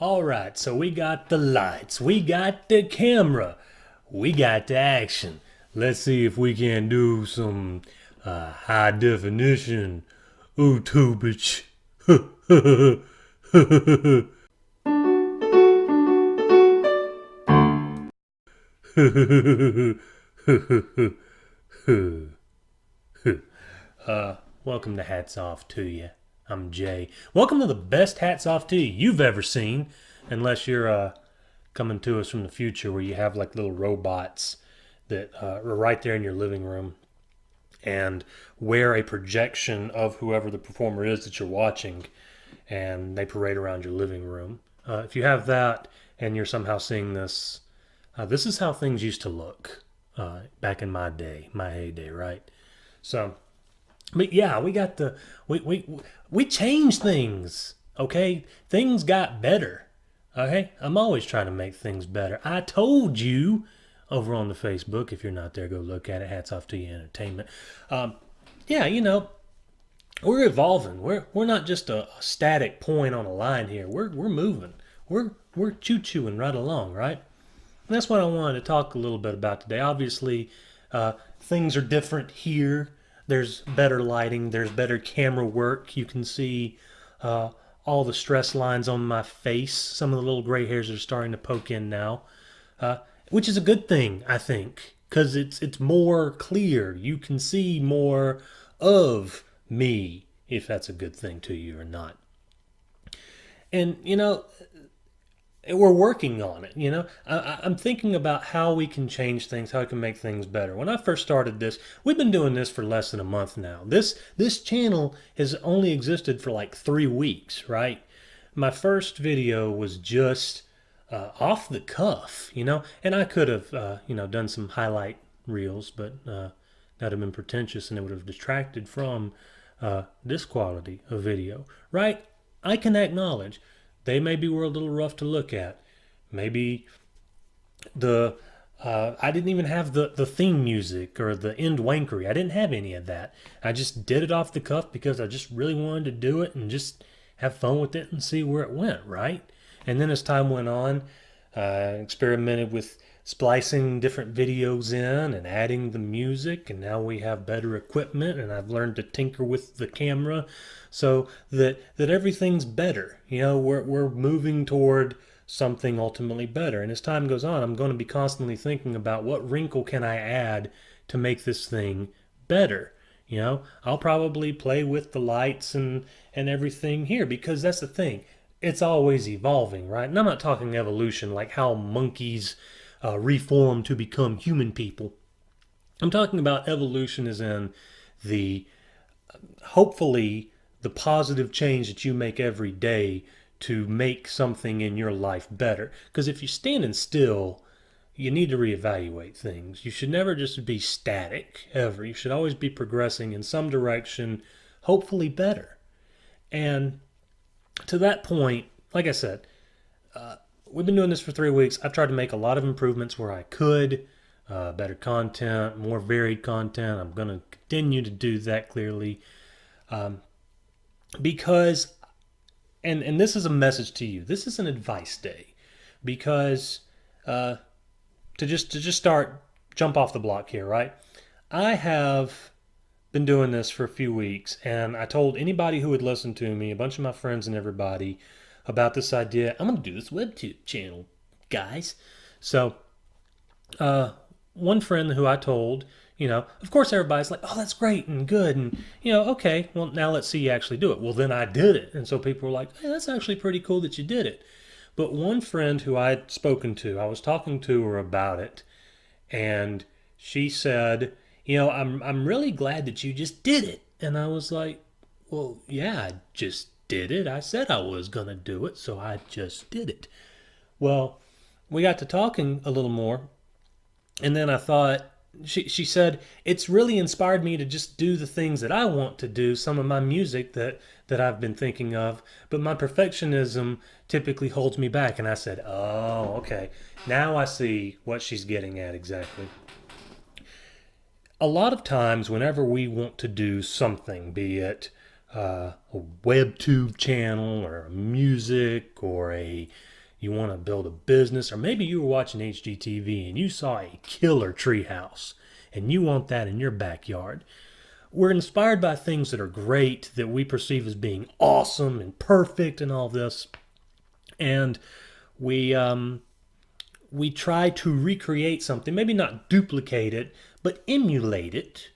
All right, so we got the lights, we got the camera, we got the action. Let's see if we can do some high definition YouTubage. Welcome to Hats Off to You. I'm Jay. Welcome to the best Hats Off to You you've ever seen, unless you're coming to us from the future where you have like little robots that are right there in your living room and wear a projection of whoever the performer is that you're watching, and they parade around your living room. If you have that and you're somehow seeing this, this is how things used to look back in my day, my heyday, right? So, but yeah, we changed things. Okay, things got better. Okay, I'm always trying to make things better. I told you over on the Facebook. If you're not there, go look at it. Hats off to you, entertainment. Yeah, we're evolving. We're not just a static point on a line here. We're moving. We're choo chooing right along, right? And that's what I wanted to talk a little bit about today. Obviously, things are different here. There's better lighting. There's better camera work. You can see all the stress lines on my face. Some of the little gray hairs are starting to poke in now, which is a good thing, I think, because it's more clear. You can see more of me, if that's a good thing to you or not. And we're working on it. I'm thinking about how we can change things, how we can make things better. When I first started this, we've been doing this for less than a month now. This channel has only existed for like 3 weeks, right? My first video was just off the cuff, and I could have done some highlight reels, but that'd have been pretentious and it would have detracted from this quality of video, right? I can acknowledge they maybe were a little rough to look at. Maybe the I didn't even have the theme music or the end wankery. I didn't have any of that. I just did it off the cuff because I just really wanted to do it and just have fun with it and see where it went, right? And then as time went on, I experimented with splicing different videos in and adding the music, and now we have better equipment, and I've learned to tinker with the camera so that everything's better. We're moving toward something ultimately better, and as time goes on, I'm going to be constantly thinking about what wrinkle can I add to make this thing better. I'll probably play with the lights and everything here, because that's the thing. It's always evolving, right? And I'm not talking evolution like how monkeys reform to become human people. I'm talking about evolution as in the hopefully the positive change that you make every day to make something in your life better. Because if you're standing still, you need to reevaluate things. You should never just be static, ever. You should always be progressing in some direction, hopefully better. And to that point, like I said, we've been doing this for 3 weeks. I've tried to make a lot of improvements where I could. Better content, more varied content. I'm going to continue to do that clearly. Because, and this is a message to you. This is an advice day. Because to just jump off the block here, right? I have been doing this for a few weeks, and I told anybody who would listen to me, a bunch of my friends and everybody, about this idea. I'm going to do this WebTube channel, guys. So, one friend who I told, of course everybody's like, oh, that's great and good. And, okay, well, now let's see you actually do it. Well, then I did it. And so people were like, hey, that's actually pretty cool that you did it. But one friend who I'd spoken to, I was talking to her about it, and she said, I'm really glad that you just did it. And I was like, well, yeah, I just did it. I said I was going to do it, so I just did it. Well, we got to talking a little more, and then I thought, she said, it's really inspired me to just do the things that I want to do, some of my music that I've been thinking of, but my perfectionism typically holds me back. And I said, oh, okay. Now I see what she's getting at exactly. A lot of times, whenever we want to do something, be it a WebTube channel or a music or you want to build a business, or maybe you were watching HGTV and you saw a killer treehouse and you want that in your backyard. We're inspired by things that are great, that we perceive as being awesome and perfect and all this. And we try to recreate something, maybe not duplicate it, but emulate it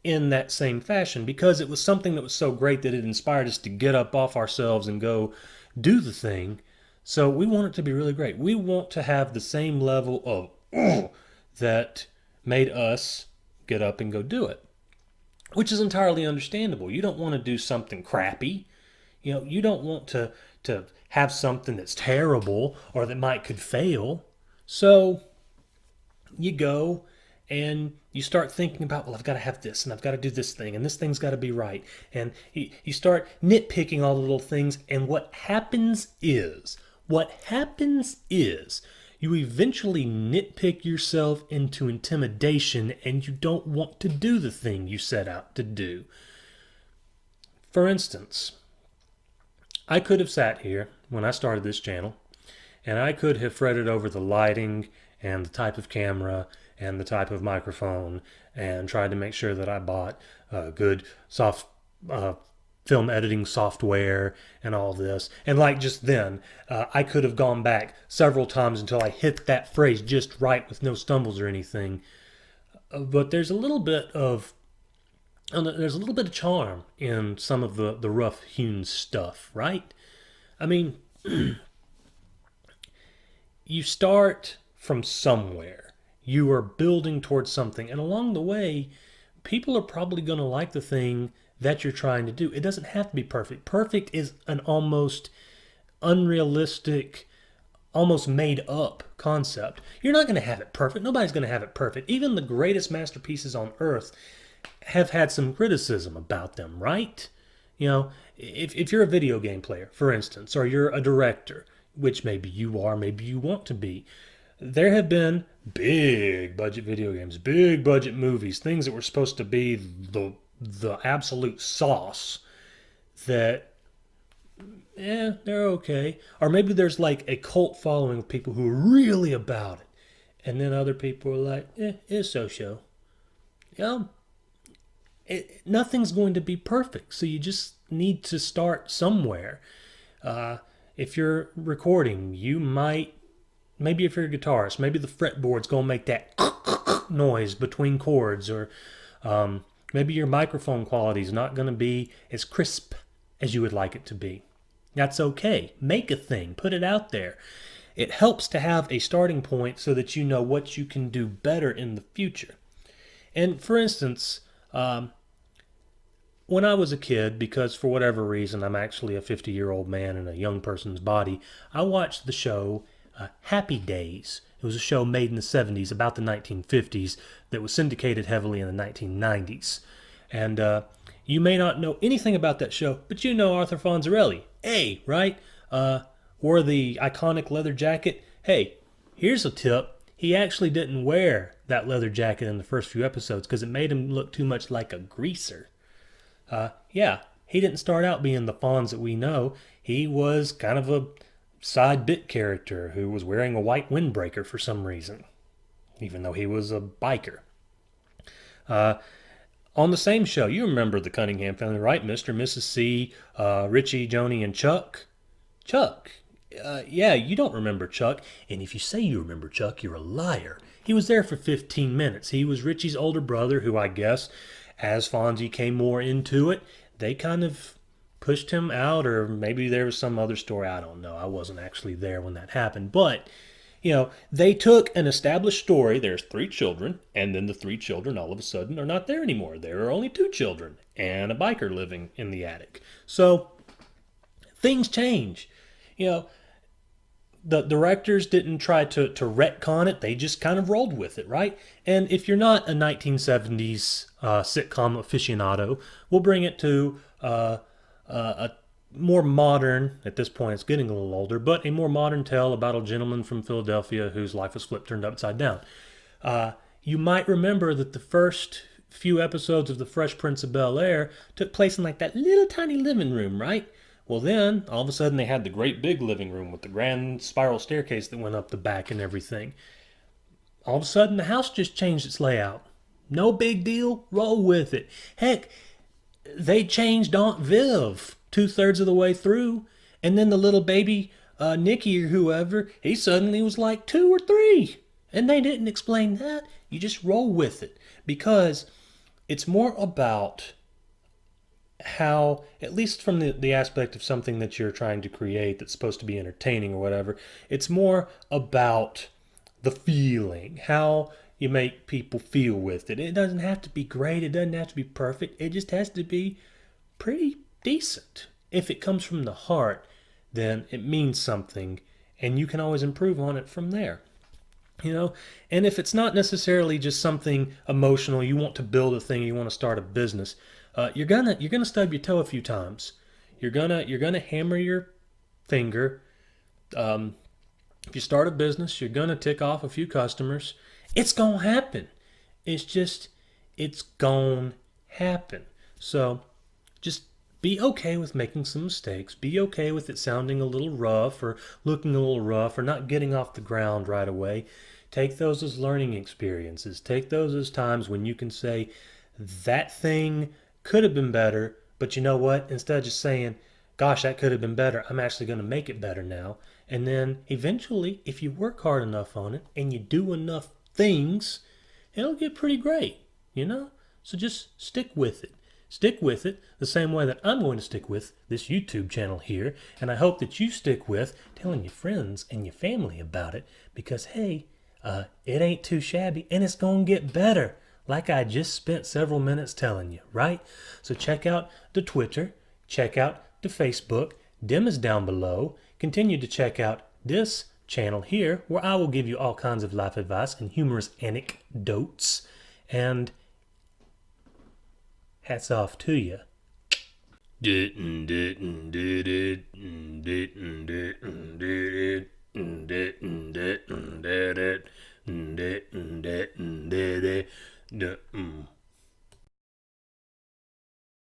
in that same fashion, because it was something that was so great that it inspired us to get up off ourselves and go do the thing. So we want it to be really great. We want to have the same level of that made us get up and go do it, which is entirely understandable. You don't want to do something crappy. You don't want to have something that's terrible or that could fail. So you go and you start thinking about, well, I've got to have this and I've got to do this thing and this thing's got to be right. And you start nitpicking all the little things. And what happens is you eventually nitpick yourself into intimidation and you don't want to do the thing you set out to do. For instance, I could have sat here when I started this channel and I could have fretted over the lighting and the type of camera and the type of microphone and tried to make sure that I bought good soft film editing software and all this. And like just then, I could have gone back several times until I hit that phrase just right with no stumbles or anything. But there's a little bit of charm in some of the rough-hewn stuff, right? I mean, you start from somewhere. You are building towards something, and along the way, people are probably going to like the thing that you're trying to do. It doesn't have to be perfect. Perfect is an almost unrealistic, almost made up concept. You're not going to have it perfect. Nobody's going to have it perfect. Even the greatest masterpieces on earth have had some criticism about them, right? If you're a video game player, for instance, or you're a director, which maybe you are, maybe you want to be, there have been big budget video games, big budget movies, things that were supposed to be the absolute sauce that, they're okay. Or maybe there's like a cult following of people who are really about it. And then other people are like, it's so-so. Nothing's going to be perfect. So you just need to start somewhere. If you're recording, maybe if you're a guitarist, maybe the fretboard's going to make that noise between chords, or maybe your microphone quality is not going to be as crisp as you would like it to be. That's okay. Make a thing. Put it out there. It helps to have a starting point so that you know what you can do better in the future. And for instance, when I was a kid, because for whatever reason I'm actually a 50-year-old man in a young person's body, I watched the show Happy Days. It was a show made in the 70s, about the 1950s, that was syndicated heavily in the 1990s. And you may not know anything about that show, but you know Arthur Fonzarelli. Hey, right? Wore the iconic leather jacket. Hey, here's a tip. He actually didn't wear that leather jacket in the first few episodes because it made him look too much like a greaser. He didn't start out being the Fonz that we know. He was kind of a side bit character who was wearing a white windbreaker for some reason, even though he was a biker. On the same show, you remember the Cunningham family, right? Mr. and Mrs. C, Richie, Joni, and Chuck. Chuck. You don't remember Chuck. And if you say you remember Chuck, you're a liar. He was there for 15 minutes. He was Richie's older brother, who I guess, as Fonzie came more into it, they kind of pushed him out, or maybe there was some other story. I don't know. I wasn't actually there when that happened. But, they took an established story. There's 3 children, and then the 3 children all of a sudden are not there anymore. There are only 2 children and a biker living in the attic. So things change. The directors didn't try to retcon it. They just kind of rolled with it, right? And if you're not a 1970s sitcom aficionado, we'll bring it to a more modern, at this point it's getting a little older, but a more modern tale about a gentleman from Philadelphia whose life was turned upside down. You might remember that the first few episodes of The Fresh Prince of Bel-Air took place in like that little tiny living room, right? Well, then all of a sudden they had the great big living room with the grand spiral staircase that went up the back and everything. All of a sudden the house just changed its layout. No big deal. Roll with it. Heck, they changed Aunt Viv 2/3 of the way through, and then the little baby Nicky or whoever, he suddenly was like 2 or 3, and they didn't explain that. You just roll with it because it's more about how, at least from the aspect of something that you're trying to create that's supposed to be entertaining or whatever, it's more about the feeling, how you make people feel with it. It doesn't have to be great, it doesn't have to be perfect, it just has to be pretty decent. If it comes from the heart, then it means something, and you can always improve on it from there. And if it's not necessarily just something emotional, you want to build a thing, you want to start a business, you're gonna stub your toe a few times. You're gonna hammer your finger. If you start a business, you're gonna tick off a few customers. It's gonna happen. It's gonna happen. So just be okay with making some mistakes. Be okay with it sounding a little rough or looking a little rough or not getting off the ground right away. Take those as learning experiences. Take those as times when you can say, that thing could have been better, but you know what? Instead of just saying, gosh, that could have been better, I'm actually going to make it better now. And then eventually, if you work hard enough on it and you do enough things, it'll get pretty great. So just stick with it. Stick with it the same way that I'm going to stick with this YouTube channel here. And I hope that you stick with telling your friends and your family about it because, hey, it ain't too shabby and it's going to get better. Like I just spent several minutes telling you, right? So check out the Twitter. Check out the Facebook. Dim is down below. Continue to check out this channel here where I will give you all kinds of life advice and humorous anecdotes. And hats off to you.